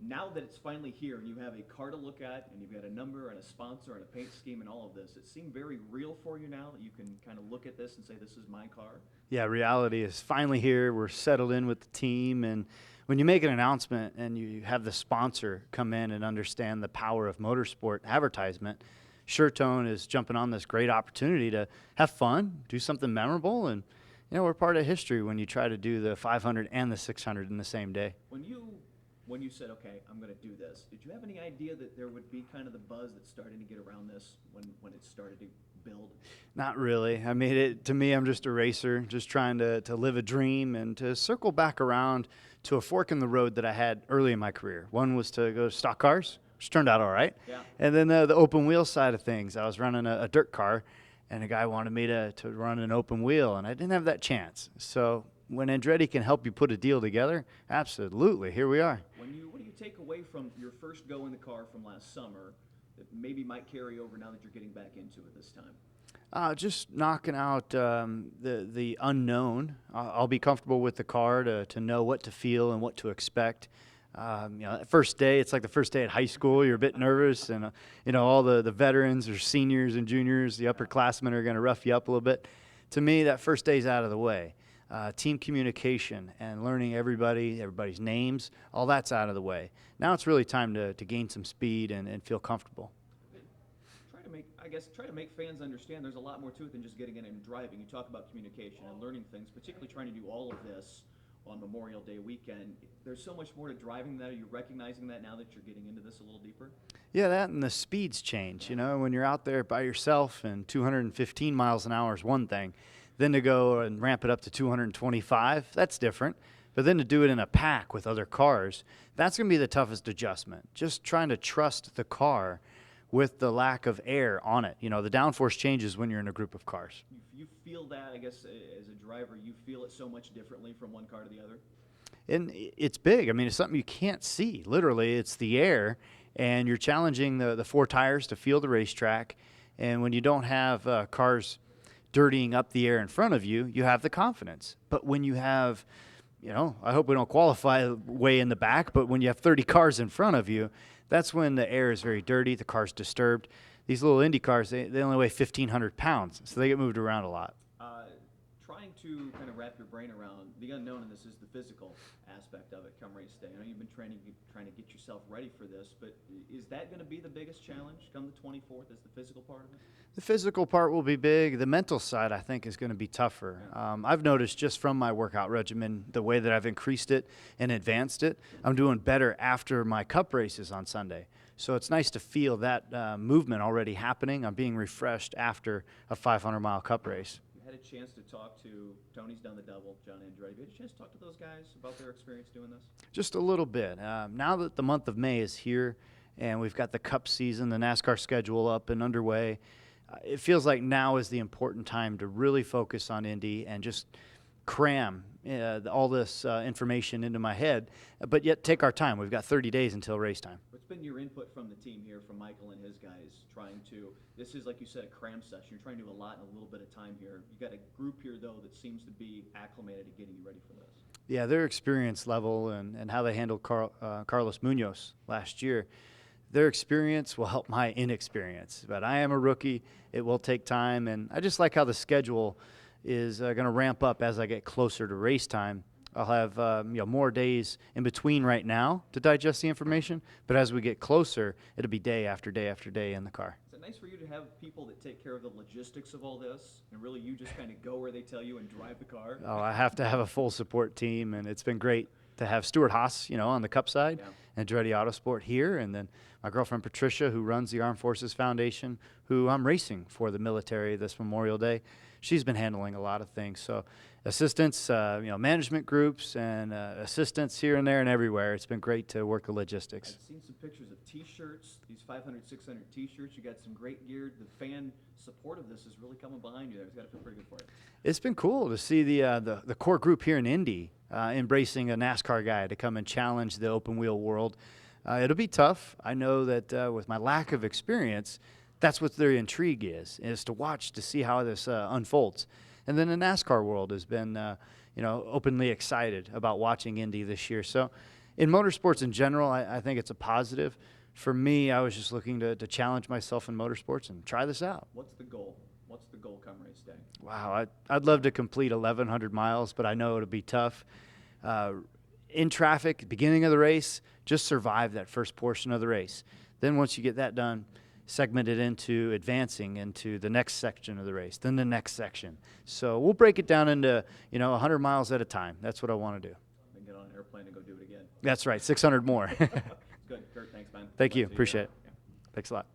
now that it's finally here and you have a car to look at and you've got a number and a sponsor and a paint scheme and all of this, it seemed very real for you now that you can kind of look at this and say, this is my car? Yeah, reality is finally here. We're settled in with the team, and when you make an announcement and you have the sponsor come in and understand the power of motorsport advertisement, SureTone is jumping on this great opportunity to have fun, do something memorable, and we're part of history when you try to do the 500 and the 600 in the same day. When you said, okay, I'm going to do this, did you have any idea that there would be kind of the buzz that's starting to get around this when it started to build? Not really. I mean, to me, I'm just a racer, just trying to live a dream and to circle back around to a fork in the road that I had early in my career. One was to go to stock cars, which turned out all right. Yeah. And then the open wheel side of things. I was running a dirt car, and a guy wanted me to run an open wheel, and I didn't have that chance. So when Andretti can help you put a deal together, absolutely, here we are. What do you take away from your first go in the car from last summer that maybe might carry over now that you're getting back into it this time? Just knocking out the unknown. I'll be comfortable with the car to know what to feel and what to expect. That first day, it's like the first day at high school. You're a bit nervous, and all the veterans or seniors and juniors, the upperclassmen are going to rough you up a little bit. To me, that first day's out of the way. Team communication and learning everybody's names, all that's out of the way. Now it's really time to gain some speed and feel comfortable. Try to make fans understand there's a lot more to it than just getting in and driving. You talk about communication and learning things, particularly trying to do all of this on Memorial Day weekend. There's so much more to driving that. Are you recognizing that now that you're getting into this a little deeper? Yeah, that and the speeds change. When you're out there by yourself and 215 miles an hour is one thing. Then to go and ramp it up to 225, that's different. But then to do it in a pack with other cars, that's going to be the toughest adjustment. Just trying to trust the car with the lack of air on it. The downforce changes when you're in a group of cars. You feel that, I guess, as a driver, you feel it so much differently from one car to the other? And it's big. I mean, it's something you can't see. Literally, it's the air, and you're challenging the four tires to feel the racetrack. And when you don't have cars dirtying up the air in front of you, you have the confidence. But when you have, I hope we don't qualify way in the back, but when you have 30 cars in front of you, that's when the air is very dirty, the car's disturbed. These little Indy cars, they only weigh 1,500 pounds, so they get moved around a lot. Trying to kind of wrap your brain around the unknown in this is the physical aspect of it come race day. I know you've been trying to get yourself ready for this, but is that going to be the biggest challenge come the 24th, is the physical part of it? The physical part will be big. The mental side, I think, is going to be tougher. I've noticed just from my workout regimen, the way that I've increased it and advanced it, I'm doing better after my cup races on Sunday. So it's nice to feel that movement already happening. I'm being refreshed after a 500-mile cup race. You had a chance to talk to, Tony's done the double, John Andretti. Have you had a chance to talk to those guys about their experience doing this? Just a little bit. Now that the month of May is here and we've got the Cup season, the NASCAR schedule up and underway, it feels like now is the important time to really focus on Indy and just cram all this information into my head, but yet take our time. We've got 30 days until race time. What's been your input from the team here, from Michael and his guys, this is, like you said, a cram session. You're trying to do a lot in a little bit of time here. You got a group here, though, that seems to be acclimated to getting you ready for this. Yeah, their experience level and how they handled Carlos Munoz last year, their experience will help my inexperience. But I am a rookie. It will take time, and I just like how the schedule is going to ramp up as I get closer to race time. I'll have more days in between right now to digest the information, but as we get closer, it'll be day after day after day in the car. Is it nice for you to have people that take care of the logistics of all this, and really you just kind of go where they tell you and drive the car? Oh, I have to have a full support team, and it's been great to have Stuart Haas, on the Cup side, and Andretti Autosport here, and then my girlfriend Patricia, who runs the Armed Forces Foundation, who I'm racing for the military this Memorial Day. She's been handling a lot of things. So assistants, management groups, and assistants here and there and everywhere. It's been great to work the logistics. I've seen some pictures of T-shirts, these 500, 600 T-shirts. You got some great gear. The fan support of this is really coming behind you there. It's got to feel pretty good for you. It's been cool to see the core group here in Indy embracing a NASCAR guy to come and challenge the open wheel world. It'll be tough. I know that with my lack of experience, that's what their intrigue is to watch, to see how this unfolds. And then the NASCAR world has been, openly excited about watching Indy this year. So In motorsports in general, I think it's a positive. For me, I was just looking to challenge myself in motorsports and try this out. What's the goal? What's the goal come race day? Wow, I'd love to complete 1,100 miles, but I know it'll be tough. In traffic, beginning of the race, just survive that first portion of the race. Then once you get that done, segment it into advancing into the next section of the race, then the next section. So we'll break it down into 100 miles at a time. That's what I want to do. And get on an airplane and go do it again. That's right, 600 more. Good. Kurt, thanks, man. Thank you. Glad to see Appreciate it. Yeah. Thanks a lot.